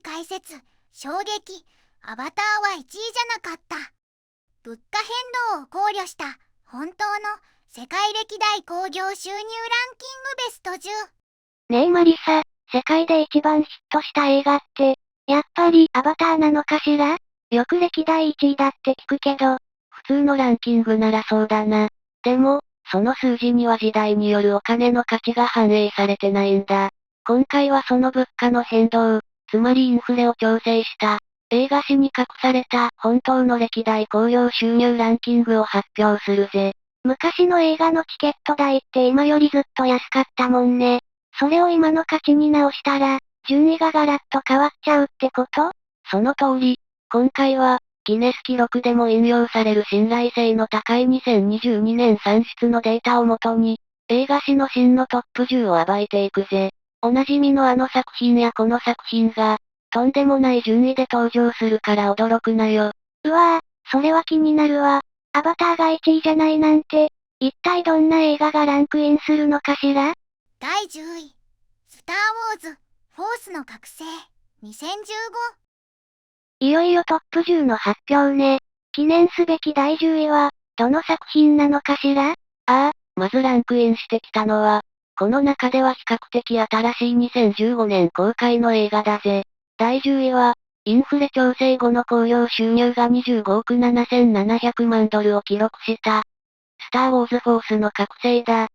解説、衝撃、アバターは1位じゃなかった。物価変動を考慮した本当の世界歴代興行収入ランキングベスト10。ねえマリサ、世界で一番ヒットした映画って、やっぱりアバターなのかしら？よく歴代1位だって聞くけど、普通のランキングならそうだな。でも、その数字には時代によるお金の価値が反映されてないんだ。今回はその物価の変動、つまりインフレを調整した、映画史に隠された本当の歴代興行収入ランキングを発表するぜ。昔の映画のチケット代って今よりずっと安かったもんね。それを今の価値に直したら、順位がガラッと変わっちゃうってこと？その通り、今回は、ギネス記録でも引用される信頼性の高い2022年算出のデータをもとに、映画史の真のトップ10を暴いていくぜ。おなじみのあの作品やこの作品が、とんでもない順位で登場するから驚くなよ。うわぁ、それは気になるわ。アバターが1位じゃないなんて、一体どんな映画がランクインするのかしら？第10位、スター・ウォーズ、フォースの覚醒、2015。いよいよトップ10の発表ね。記念すべき第10位は、どの作品なのかしら？まずランクインしてきたのは、この中では比較的新しい2015年公開の映画だぜ。第10位は、インフレ調整後の興行収入が25億7700万ドルを記録した、スター・ウォーズ・フォースの覚醒だ。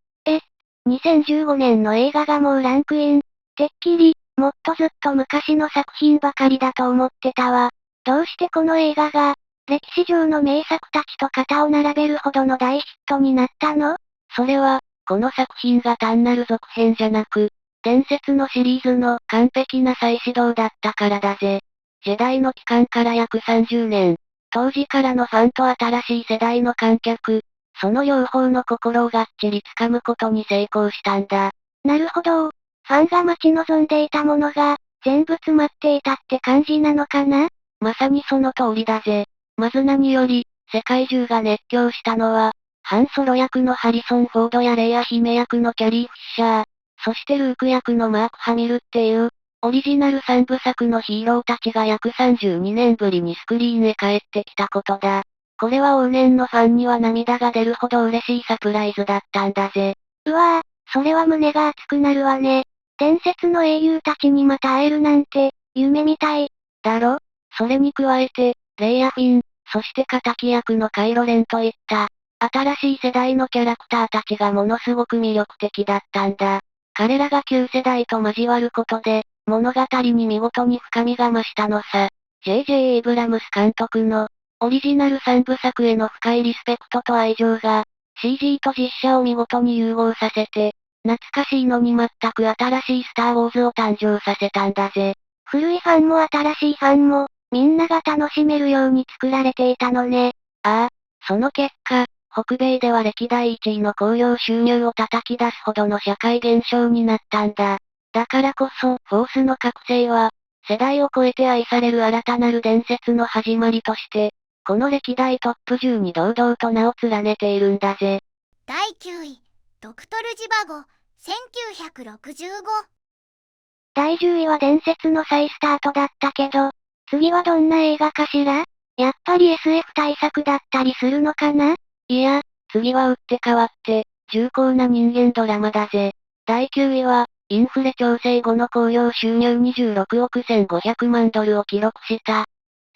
2015年の映画がもうランクイン。てっきり、もっとずっと昔の作品ばかりだと思ってたわ。どうしてこの映画が、歴史上の名作たちと肩を並べるほどの大ヒットになったの？それは、この作品が単なる続編じゃなく、伝説のシリーズの完璧な再始動だったからだぜ。ジェダイの期間から約30年。当時からのファンと新しい世代の観客。その両方の心をがっちり掴むことに成功したんだ。なるほど。ファンが待ち望んでいたものが、全部詰まっていたって感じなのかな？まさにその通りだぜ。まず何より、世界中が熱狂したのは、ハンソロ役のハリソン・フォードやレイヤ姫役のキャリー・フィッシャー、そしてルーク役のマーク・ハミルっていう、オリジナル3部作のヒーローたちが約32年ぶりにスクリーンへ帰ってきたことだ。これは往年のファンには涙が出るほど嬉しいサプライズだったんだぜ。うわぁ、それは胸が熱くなるわね。伝説の英雄たちにまた会えるなんて、夢みたい。だろ？それに加えて、レイヤ・フィン、そして仇役のカイロレンといった、新しい世代のキャラクターたちがものすごく魅力的だったんだ。彼らが旧世代と交わることで、物語に見事に深みが増したのさ。J.J. エイブラムス監督の、オリジナル3部作への深いリスペクトと愛情が、CG と実写を見事に融合させて、懐かしいのに全く新しいスター・ウォーズを誕生させたんだぜ。古いファンも新しいファンも、みんなが楽しめるように作られていたのね。その結果、北米では歴代1位の興行収入を叩き出すほどの社会現象になったんだ。だからこそ、フォースの覚醒は、世代を超えて愛される新たなる伝説の始まりとして、この歴代トップ10に堂々と名を連ねているんだぜ。第9位、ドクトルジバゴ、1965。第10位は伝説の再スタートだったけど、次はどんな映画かしら？やっぱり SF 大作だったりするのかな？いや、次は打って変わって、重厚な人間ドラマだぜ。第9位は、インフレ調整後の興行収入26億1500万ドルを記録した。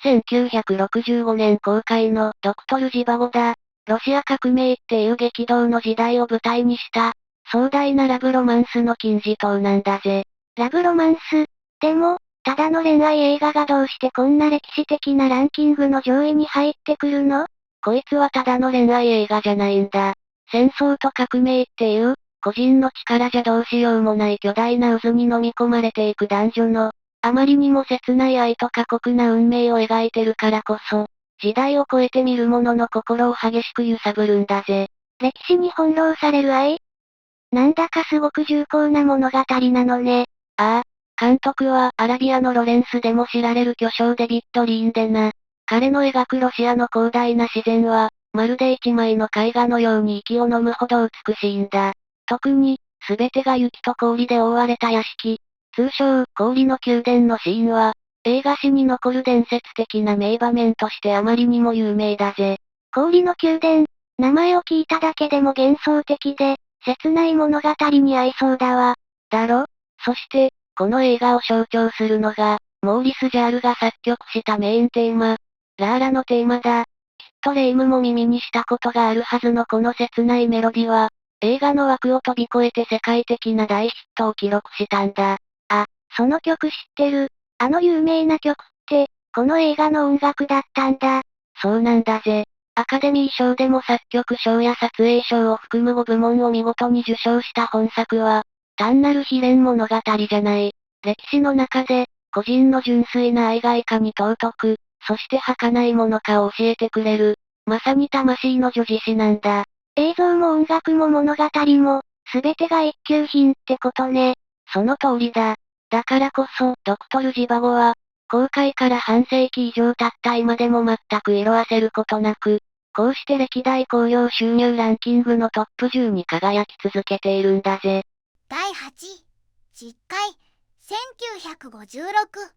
1965年公開のドクトルジバゴだ。ロシア革命っていう激動の時代を舞台にした、壮大なラブロマンスの金字塔なんだぜ。ラブロマンス。でも、ただの恋愛映画がどうしてこんな歴史的なランキングの上位に入ってくるの？こいつはただの恋愛映画じゃないんだ。戦争と革命っていう、個人の力じゃどうしようもない巨大な渦に飲み込まれていく男女の、あまりにも切ない愛と過酷な運命を描いてるからこそ、時代を超えて見る者の心を激しく揺さぶるんだぜ。歴史に翻弄される愛？なんだかすごく重厚な物語なのね。監督はアラビアのロレンスでも知られる巨匠デビッド・リーンでな。彼の描くロシアの広大な自然は、まるで一枚の絵画のように息を飲むほど美しいんだ。特に、すべてが雪と氷で覆われた屋敷、通称、氷の宮殿のシーンは、映画史に残る伝説的な名場面としてあまりにも有名だぜ。氷の宮殿、名前を聞いただけでも幻想的で、切ない物語に合いそうだわ。だろ？そして、この映画を象徴するのが、モーリス・ジャールが作曲したメインテーマ、ラーラのテーマだ。きっとレイムも耳にしたことがあるはずのこの切ないメロディは、映画の枠を飛び越えて世界的な大ヒットを記録したんだ。その曲知ってる。あの有名な曲って、この映画の音楽だったんだ。そうなんだぜ。アカデミー賞でも作曲賞や撮影賞を含む5部門を見事に受賞した本作は、単なる悲恋物語じゃない。歴史の中で、個人の純粋な愛がいかに尊く、そして儚いものかを教えてくれる、まさに魂の女子詩なんだ。映像も音楽も物語も、すべてが一級品ってことね。その通りだ。だからこそ、ドクトル・ジバゴは、公開から半世紀以上経った今でも全く色あせることなく、こうして歴代興行収入ランキングのトップ10に輝き続けているんだぜ。第8位、実会、1956。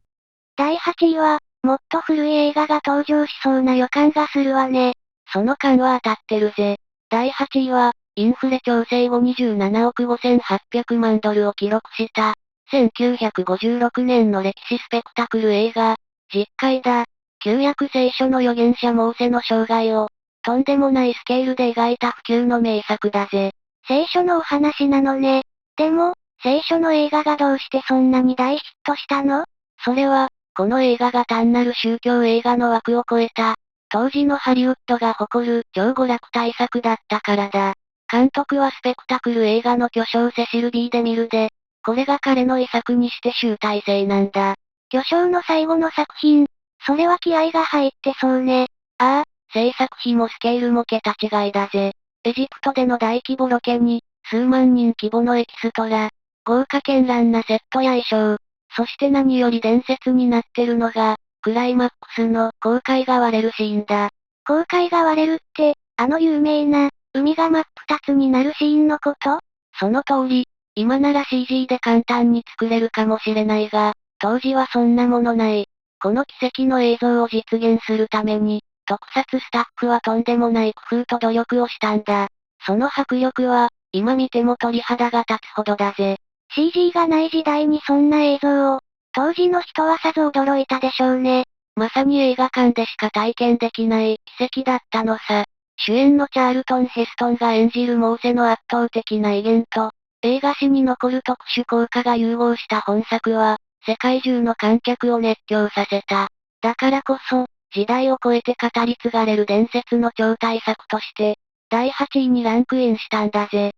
第8位は、もっと古い映画が登場しそうな予感がするわね。その感は当たってるぜ。第8位は、インフレ調整後27億5800万ドルを記録した、1956年の歴史スペクタクル映画、実会だ。旧約聖書の預言者モーセの生涯を、とんでもないスケールで描いた不朽の名作だぜ。聖書のお話なのね。でも、聖書の映画がどうしてそんなに大ヒットしたの？それは、この映画が単なる宗教映画の枠を超えた、当時のハリウッドが誇る超娯楽大作だったからだ。監督はスペクタクル映画の巨匠セシル・ビー・デミルで、これが彼の遺作にして集大成なんだ。巨匠の最後の作品、それは気合が入ってそうね。ああ、制作費もスケールも桁違いだぜ。エジプトでの大規模ロケに、数万人規模のエキストラ、豪華絢爛なセットや衣装、そして何より伝説になってるのが、クライマックスの航海が割れるシーンだ。航海が割れるって、あの有名な、海が真っ二つになるシーンのこと？その通り、今なら CG で簡単に作れるかもしれないが、当時はそんなものない。この奇跡の映像を実現するために、特撮スタッフはとんでもない工夫と努力をしたんだ。その迫力は、今見ても鳥肌が立つほどだぜ。CG がない時代にそんな映像を、当時の人はさぞ驚いたでしょうね。まさに映画館でしか体験できない奇跡だったのさ。主演のチャールトン・ヘストンが演じるモーセの圧倒的な威厳と、映画史に残る特殊効果が融合した本作は、世界中の観客を熱狂させた。だからこそ、時代を超えて語り継がれる伝説の超大作として、第8位にランクインしたんだぜ。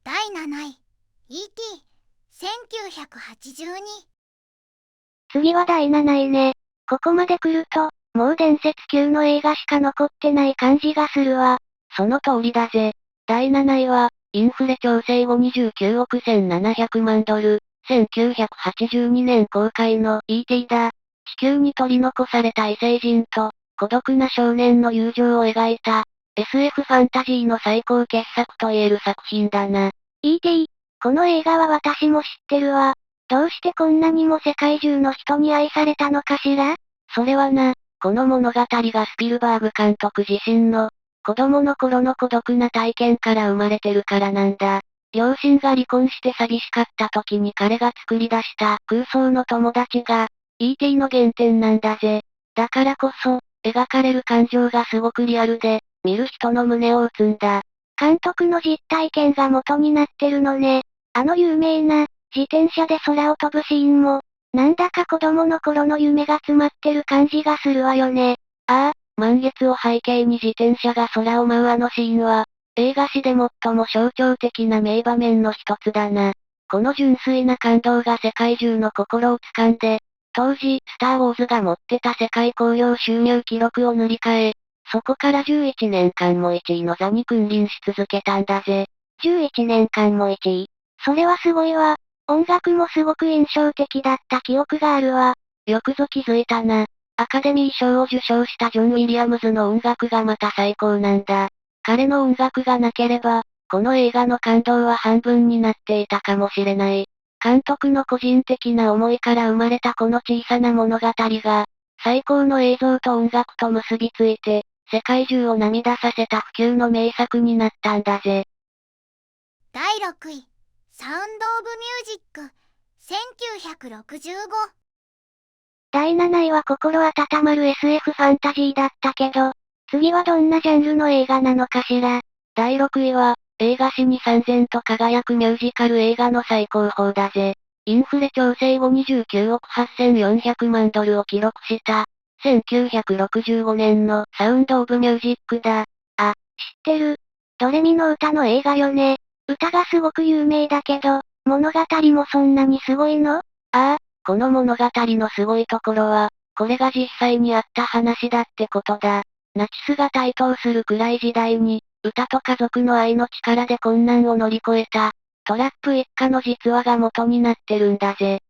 第7位、E.T. 1982。次は第7位ね。ここまで来ると、もう伝説級の映画しか残ってない感じがするわ。その通りだぜ。第7位は、インフレ調整後29億1700万ドル、1982年公開の E.T. だ。地球に取り残された異星人と、孤独な少年の友情を描いた、SF ファンタジーの最高傑作と言える作品だな。E.T. この映画は私も知ってるわ。どうしてこんなにも世界中の人に愛されたのかしら？それはな、この物語がスピルバーグ監督自身の、子供の頃の孤独な体験から生まれてるからなんだ。両親が離婚して寂しかった時に彼が作り出した空想の友達が、E.T. の原点なんだぜ。だからこそ、描かれる感情がすごくリアルで、見る人の胸を打つんだ。監督の実体験が元になってるのね。あの有名な、自転車で空を飛ぶシーンも、なんだか子供の頃の夢が詰まってる感じがするわよね。ああ、満月を背景に自転車が空を舞うあのシーンは、映画史で最も象徴的な名場面の一つだな。この純粋な感動が世界中の心を掴んで、当時、スター・ウォーズが持ってた世界興行収入記録を塗り替え、そこから11年間も1位の座に君臨し続けたんだぜ。11年間も1位。それはすごいわ。音楽もすごく印象的だった記憶があるわ。よくぞ気づいたな。アカデミー賞を受賞したジョン・ウィリアムズの音楽がまた最高なんだ。彼の音楽がなければ、この映画の感動は半分になっていたかもしれない。監督の個人的な思いから生まれたこの小さな物語が、最高の映像と音楽と結びついて、世界中を涙させた不朽の名作になったんだぜ。第6位、サウンド・オブ・ミュージック、1965。第7位は心温まる SF ファンタジーだったけど、次はどんなジャンルの映画なのかしら。第6位は、映画史に燦然と輝くミュージカル映画の最高峰だぜ。インフレ調整後29億8400万ドルを記録した、1965年のサウンド・オブ・ミュージックだ。知ってる。ドレミの歌の映画よね。歌がすごく有名だけど、物語もそんなにすごいの？この物語のすごいところは、これが実際にあった話だってことだ。ナチスが台頭する暗い時代に、歌と家族の愛の力で困難を乗り越えた、トラップ一家の実話が元になってるんだぜ。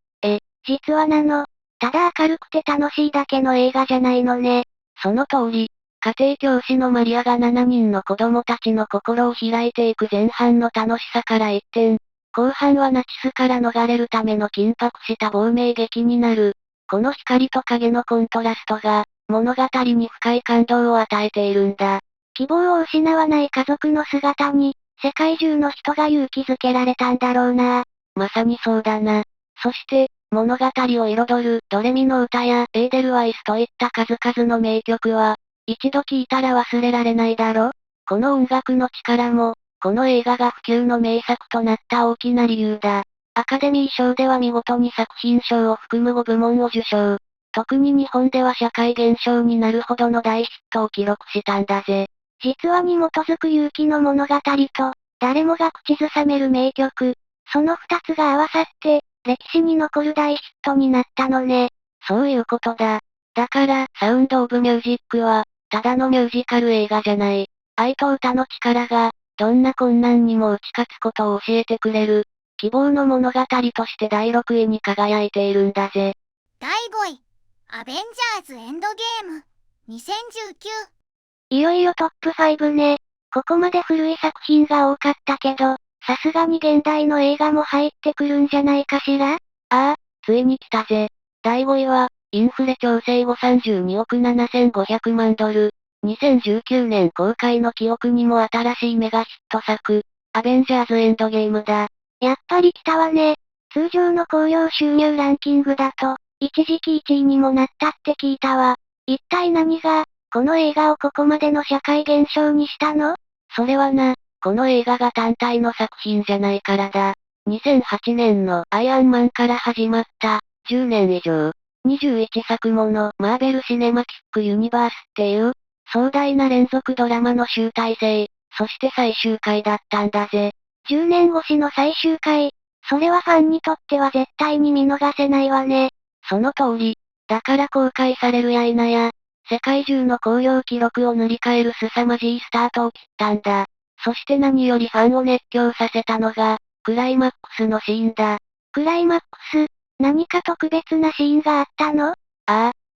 実話なの？ただ明るくて楽しいだけの映画じゃないのね。その通り、家庭教師のマリアが7人の子供たちの心を開いていく前半の楽しさから一転、後半はナチスから逃れるための緊迫した亡命劇になる。この光と影のコントラストが、物語に深い感動を与えているんだ。希望を失わない家族の姿に、世界中の人が勇気づけられたんだろうな。まさにそうだな。そして、物語を彩るドレミの歌やエーデルワイスといった数々の名曲は、一度聴いたら忘れられないだろ？この音楽の力も、この映画が不朽の名作となった大きな理由だ。アカデミー賞では見事に作品賞を含む5部門を受賞。特に日本では社会現象になるほどの大ヒットを記録したんだぜ。実話に基づく勇気の物語と、誰もが口ずさめる名曲。その二つが合わさって、歴史に残る大ヒットになったのね。そういうことだ。だから、サウンド・オブ・ミュージックは、ただのミュージカル映画じゃない。愛と歌の力が、どんな困難にも打ち勝つことを教えてくれる、希望の物語として第6位に輝いているんだぜ。第5位、アベンジャーズ・エンドゲーム、2019。いよいよトップ5ね。ここまで古い作品が多かったけど、さすがに現代の映画も入ってくるんじゃないかしら？ついに来たぜ。第5位は、インフレ調整後32億7500万ドル。2019年公開の記憶にも新しいメガヒット作、アベンジャーズエンドゲームだ。やっぱり来たわね。通常の興行収入ランキングだと、一時期1位にもなったって聞いたわ。一体何が、この映画をここまでの社会現象にしたの？それはな、この映画が単体の作品じゃないからだ。2008年のアイアンマンから始まった、10年以上、21作ものマーベル・シネマティック・ユニバースっていう、壮大な連続ドラマの集大成、そして最終回だったんだぜ。10年越しの最終回。それはファンにとっては絶対に見逃せないわね。その通り。だから公開されるや否や、世界中の興行記録を塗り替える凄まじいスタートを切ったんだ。そして何よりファンを熱狂させたのが、クライマックスのシーンだ。クライマックス、何か特別なシーンがあったの？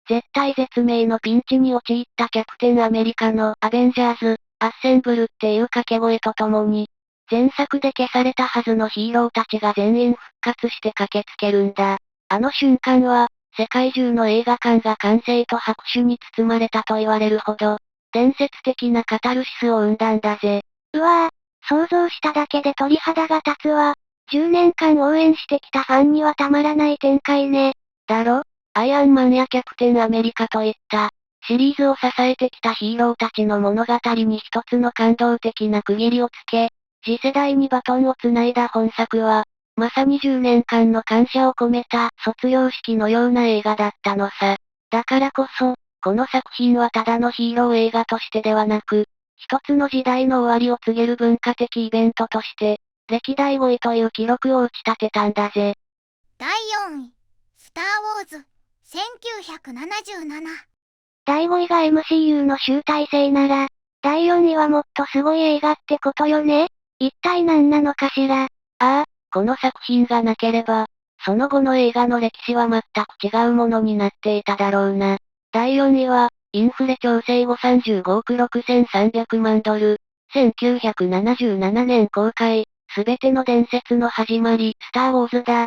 絶体絶命のピンチに陥ったキャプテンアメリカのアベンジャーズ、アッセンブルっていう掛け声とともに、前作で消されたはずのヒーローたちが全員復活して駆けつけるんだ。あの瞬間は、世界中の映画館が歓声と拍手に包まれたと言われるほど、伝説的なカタルシスを生んだんだぜ。うわぁ、想像しただけで鳥肌が立つわ。10年間応援してきたファンにはたまらない展開ね。だろ？アイアンマンやキャプテンアメリカといった、シリーズを支えてきたヒーローたちの物語に一つの感動的な区切りをつけ、次世代にバトンをつないだ本作は、まさに10年間の感謝を込めた卒業式のような映画だったのさ。だからこそ、この作品はただのヒーロー映画としてではなく、一つの時代の終わりを告げる文化的イベントとして、歴代5位という記録を打ち立てたんだぜ。第4位、スター・ウォーズ、1977。第5位が MCU の集大成なら、第4位はもっとすごい映画ってことよね？一体何なのかしら？この作品がなければ、その後の映画の歴史は全く違うものになっていただろうな。第4位は、インフレ調整後35億6300万ドル、1977年公開、すべての伝説の始まり、スター・ウォーズだ。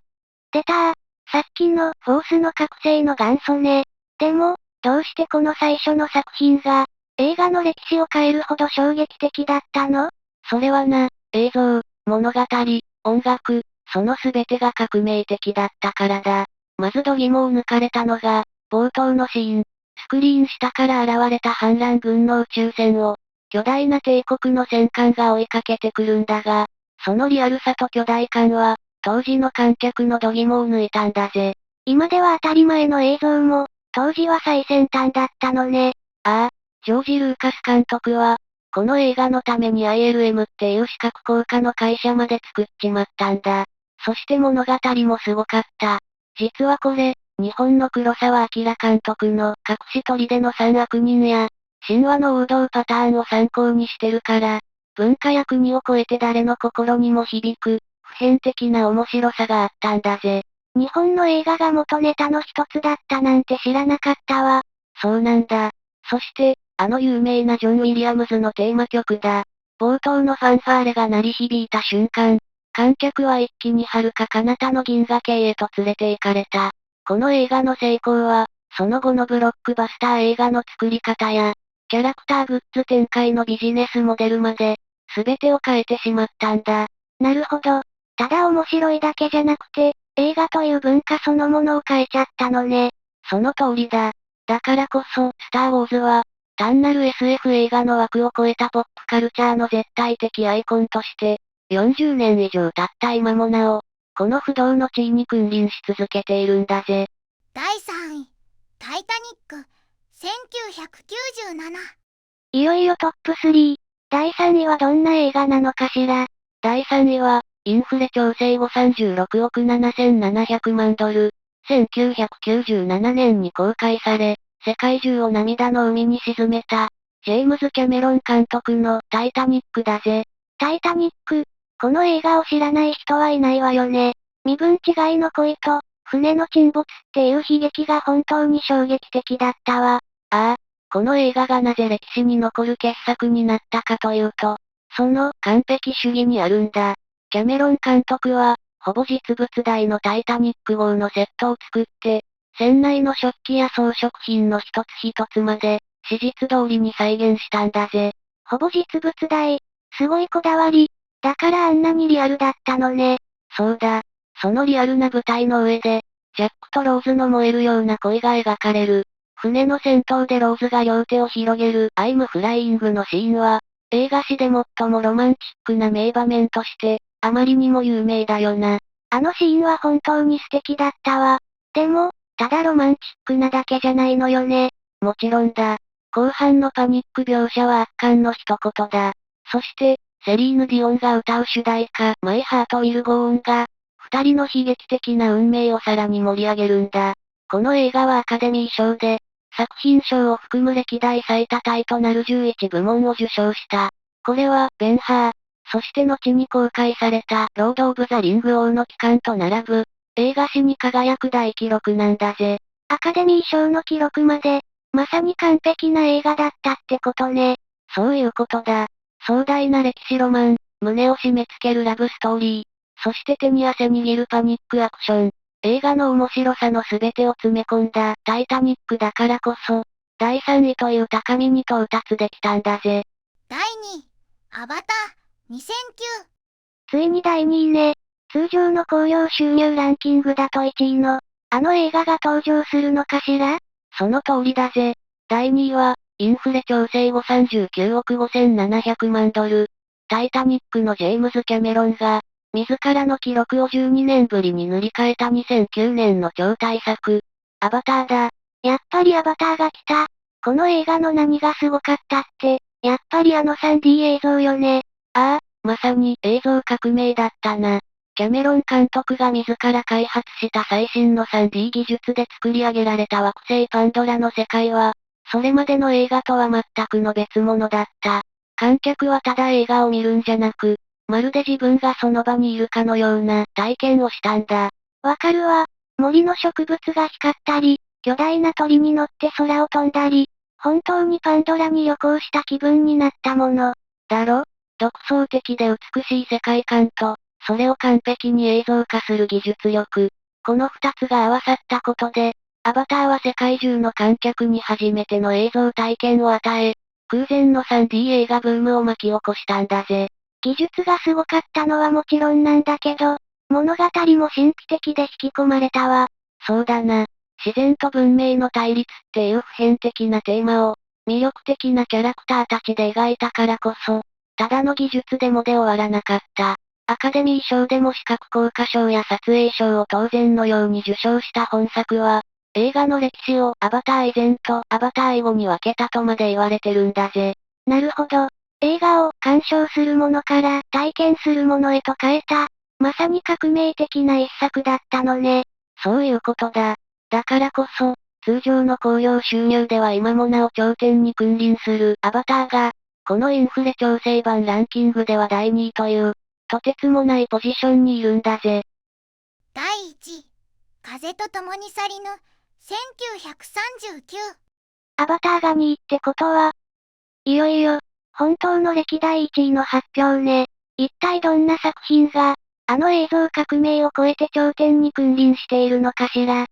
出たー。さっきのフォースの覚醒の元祖ね。でも、どうしてこの最初の作品が、映画の歴史を変えるほど衝撃的だったの？それはな、映像、物語、音楽、その全てが革命的だったからだ。まず度肝を抜かれたのが、冒頭のシーン。スクリーン下から現れた反乱軍の宇宙船を、巨大な帝国の戦艦が追いかけてくるんだが、そのリアルさと巨大感は、当時の観客の度肝を抜いたんだぜ。今では当たり前の映像も、当時は最先端だったのね。ああ、ジョージ・ルーカス監督は、この映画のために ILM っていう視覚効果の会社まで作っちまったんだ。そして物語もすごかった。実はこれ、日本の黒澤明監督の隠し砦の三悪人や、神話の王道パターンを参考にしてるから、文化や国を超えて誰の心にも響く、普遍的な面白さがあったんだぜ。日本の映画が元ネタの一つだったなんて知らなかったわ。そうなんだ。そして、あの有名なジョン・ウィリアムズのテーマ曲だ。冒頭のファンファーレが鳴り響いた瞬間、観客は一気に遥か彼方の銀河系へと連れて行かれた。この映画の成功は、その後のブロックバスター映画の作り方や、キャラクターグッズ展開のビジネスモデルまで、全てを変えてしまったんだ。なるほど。ただ面白いだけじゃなくて、映画という文化そのものを変えちゃったのね。その通りだ。だからこそ、スター・ウォーズは、単なる SF 映画の枠を超えたポップカルチャーの絶対的アイコンとして、40年以上経った今もなお、この不動の地位に君臨し続けているんだぜ。第3位、タイタニック、1997。いよいよトップ3。第3位はどんな映画なのかしら。第3位は、インフレ調整後36億7700万ドル、1997年に公開され、世界中を涙の海に沈めた、ジェームズ・キャメロン監督のタイタニックだぜ。タイタニック。この映画を知らない人はいないわよね。身分違いの恋と、船の沈没っていう悲劇が本当に衝撃的だったわ。ああ、この映画がなぜ歴史に残る傑作になったかというと、その完璧主義にあるんだ。キャメロン監督は、ほぼ実物大のタイタニック号のセットを作って、船内の食器や装飾品の一つ一つまで、史実通りに再現したんだぜ。ほぼ実物大。すごいこだわり。だからあんなにリアルだったのね。そうだ。そのリアルな舞台の上で、ジャックとローズの燃えるような恋が描かれる。船の先頭でローズが両手を広げるアイムフライングのシーンは、映画史で最もロマンチックな名場面として、あまりにも有名だよな。あのシーンは本当に素敵だったわ。でも、ただロマンチックなだけじゃないのよね。もちろんだ。後半のパニック描写は圧巻の一言だ。そして、セリーヌ・ディオンが歌う主題歌、マイ・ハート・ウィル・ゴーンが、二人の悲劇的な運命をさらに盛り上げるんだ。この映画はアカデミー賞で、作品賞を含む歴代最多タイとなる11部門を受賞した。これは、ベンハー、そして後に公開された、ロード・オブ・ザ・リング王の帰還と並ぶ、映画史に輝く大記録なんだぜ。アカデミー賞の記録まで、まさに完璧な映画だったってことね。そういうことだ。壮大な歴史ロマン、胸を締め付けるラブストーリー、そして手に汗握るパニックアクション。映画の面白さの全てを詰め込んだタイタニックだからこそ、第3位という高みに到達できたんだぜ。第2位、アバター、2009。ついに第2位ね。通常の興行収入ランキングだと1位の、あの映画が登場するのかしら？その通りだぜ。第2位は、インフレ調整後39億5700万ドル。タイタニックのジェームズ・キャメロンが、自らの記録を12年ぶりに塗り替えた2009年の超大作、アバターだ。やっぱりアバターが来た。この映画の何がすごかったって、やっぱりあの 3D 映像よね。ああ、まさに映像革命だったな。キャメロン監督が自ら開発した最新の 3D 技術で作り上げられた惑星パンドラの世界は、それまでの映画とは全くの別物だった。観客はただ映画を見るんじゃなく、まるで自分がその場にいるかのような体験をしたんだ。わかるわ。森の植物が光ったり、巨大な鳥に乗って空を飛んだり、本当にパンドラに旅行した気分になったもの。だろ？独創的で美しい世界観と、それを完璧に映像化する技術力。この二つが合わさったことで、アバターは世界中の観客に初めての映像体験を与え、空前の 3D 映画ブームを巻き起こしたんだぜ。技術がすごかったのはもちろんなんだけど、物語も神秘的で引き込まれたわ。そうだな。自然と文明の対立っていう普遍的なテーマを、魅力的なキャラクターたちで描いたからこそ、ただの技術でもで終わらなかった。アカデミー賞でも視覚効果賞や撮影賞を当然のように受賞した本作は、映画の歴史をアバター以前とアバター以後に分けたとまで言われてるんだぜ。なるほど。映画を鑑賞するものから体験するものへと変えた、まさに革命的な一作だったのね。そういうことだ。だからこそ、通常の興行収入では今もなお頂点に君臨するアバターが、このインフレ調整版ランキングでは第2位という、とてつもないポジションにいるんだぜ。第1位、風と共に去りぬ、1939。アバターが2位ってことは、いよいよ、本当の歴代1位の発表ね。一体どんな作品が、あの映像革命を超えて頂点に君臨しているのかしら。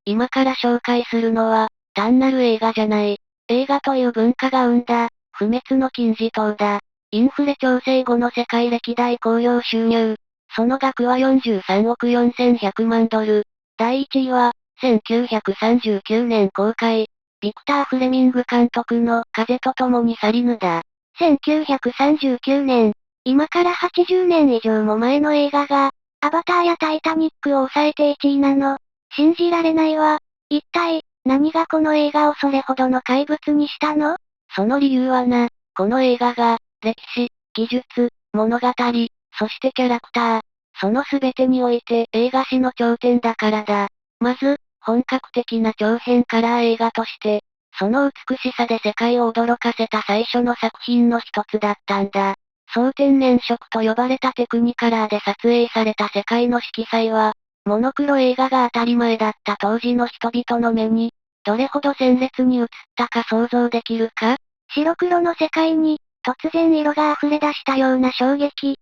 今から紹介するのは、単なる映画じゃない。映画という文化が生んだ、不滅の金字塔だ。インフレ調整後の世界歴代興行収入。その額は43億4100万ドル。第1位は、1939年公開。ビクター・フレミング監督の風と共に去りぬだ。1939年、今から80年以上も前の映画が、アバターやタイタニックを抑えて1位なの。信じられないわ。一体、何がこの映画をそれほどの怪物にしたの？その理由はな、この映画が、歴史、技術、物語、そしてキャラクター、その全てにおいて映画史の頂点だからだ。まず、本格的な長編カラー映画として、その美しさで世界を驚かせた最初の作品の一つだったんだ。総天然色と呼ばれたテクニカラーで撮影された世界の色彩は、モノクロ映画が当たり前だった当時の人々の目に、どれほど鮮烈に映ったか想像できるか？白黒の世界に、突然色が溢れ出したような衝撃。きっ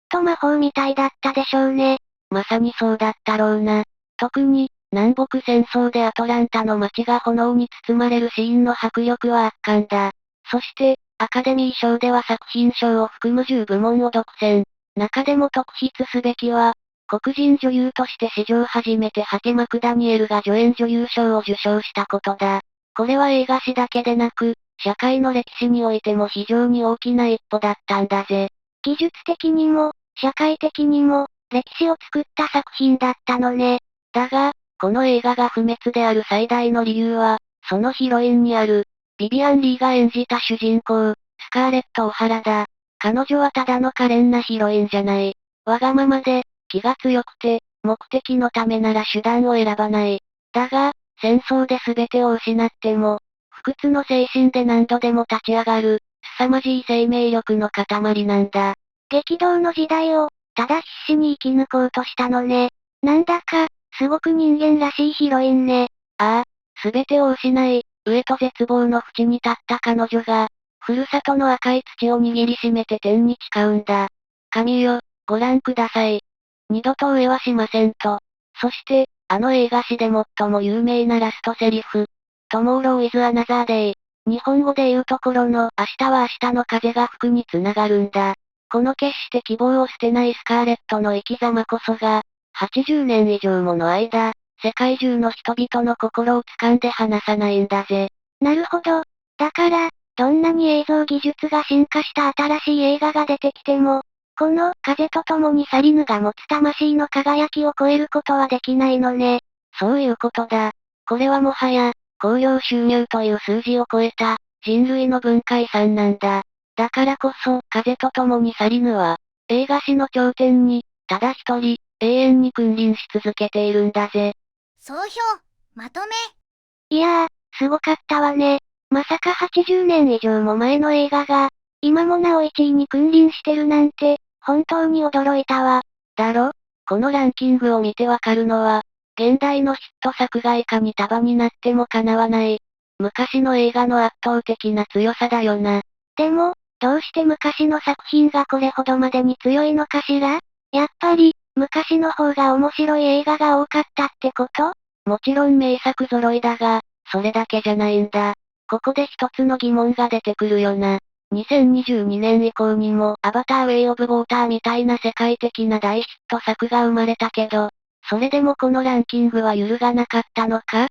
と魔法みたいだったでしょうね。まさにそうだったろうな。特に、南北戦争でアトランタの街が炎に包まれるシーンの迫力は圧巻だ。そして、アカデミー賞では作品賞を含む10部門を独占。中でも特筆すべきは、黒人女優として史上初めてハケ・マクダニエルが助演女優賞を受賞したことだ。これは映画史だけでなく、社会の歴史においても非常に大きな一歩だったんだぜ。技術的にも、社会的にも、歴史を作った作品だったのね。だが、この映画が不滅である最大の理由は、そのヒロインにある、ビビアン・リーが演じた主人公、スカーレット・オハラだ。彼女はただの可憐なヒロインじゃない。わがままで、気が強くて、目的のためなら手段を選ばない。だが、戦争で全てを失っても、不屈の精神で何度でも立ち上がる、凄まじい生命力の塊なんだ。激動の時代を、ただ必死に生き抜こうとしたのね。なんだか、すごく人間らしいヒロインね。全てを失い、飢えと絶望の淵に立った彼女が、ふるさとの赤い土を握りしめて天に誓うんだ。神よ、ご覧ください。二度と飢えはしませんと。そして、あの映画史で最も有名なラストセリフ。Tomorrow is another day。日本語で言うところの明日は明日の風が吹くにつながるんだ。この決して希望を捨てないスカーレットの生き様こそが、80年以上もの間、世界中の人々の心を掴んで離さないんだぜ。なるほど。だから、どんなに映像技術が進化した新しい映画が出てきても、この風と共に去りぬが持つ魂の輝きを超えることはできないのね。そういうことだ。これはもはや、興行収入という数字を超えた、人類の文化遺産なんだ。だからこそ、風と共に去りぬは、映画史の頂点に、ただ一人、永遠に君臨し続けているんだぜ。総評、まとめ。いやー、すごかったわね。まさか80年以上も前の映画が、今もなお1位に君臨してるなんて、本当に驚いたわ。だろ？このランキングを見てわかるのは、現代のヒット作がいかに束になっても叶わない、昔の映画の圧倒的な強さだよな。でも、どうして昔の作品がこれほどまでに強いのかしら？やっぱり、昔の方が面白い映画が多かったってこと？もちろん名作揃いだが、それだけじゃないんだ。ここで一つの疑問が出てくるよな。2022年以降にもアバターウェイオブウォーターみたいな世界的な大ヒット作が生まれたけど、それでもこのランキングは揺るがなかったのかっ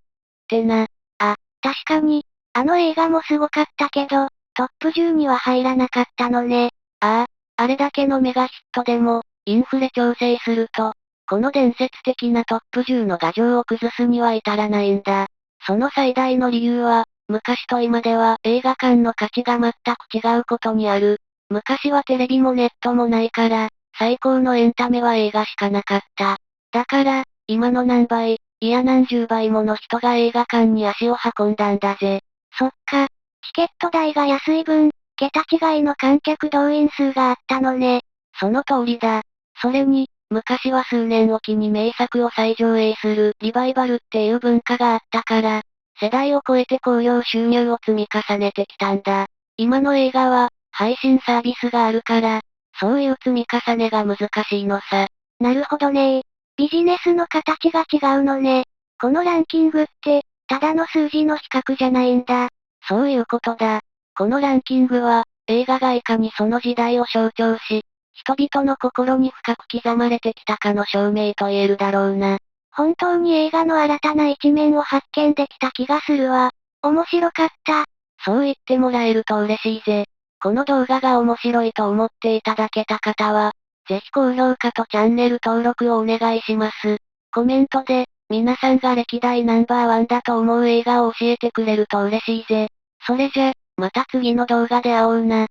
てな。確かに、あの映画もすごかったけど、トップ10には入らなかったのね。あれだけのメガヒットでも、インフレ調整すると、この伝説的なトップ10の牙城を崩すには至らないんだ。その最大の理由は、昔と今では映画館の価値が全く違うことにある。昔はテレビもネットもないから、最高のエンタメは映画しかなかった。だから、今の何倍、いや何十倍もの人が映画館に足を運んだんだぜ。そっか。チケット代が安い分、桁違いの観客動員数があったのね。その通りだ。それに、昔は数年おきに名作を再上映するリバイバルっていう文化があったから、世代を超えて興行収入を積み重ねてきたんだ。今の映画は、配信サービスがあるから、そういう積み重ねが難しいのさ。なるほどね。ビジネスの形が違うのね。このランキングって、ただの数字の比較じゃないんだ。そういうことだ。このランキングは、映画がいかにその時代を象徴し、人々の心に深く刻まれてきたかの証明と言えるだろうな。本当に映画の新たな一面を発見できた気がするわ。面白かった。そう言ってもらえると嬉しいぜ。この動画が面白いと思っていただけた方は、ぜひ高評価とチャンネル登録をお願いします。コメントで、皆さんが歴代ナンバーワンだと思う映画を教えてくれると嬉しいぜ。それじゃ、また次の動画で会おうな。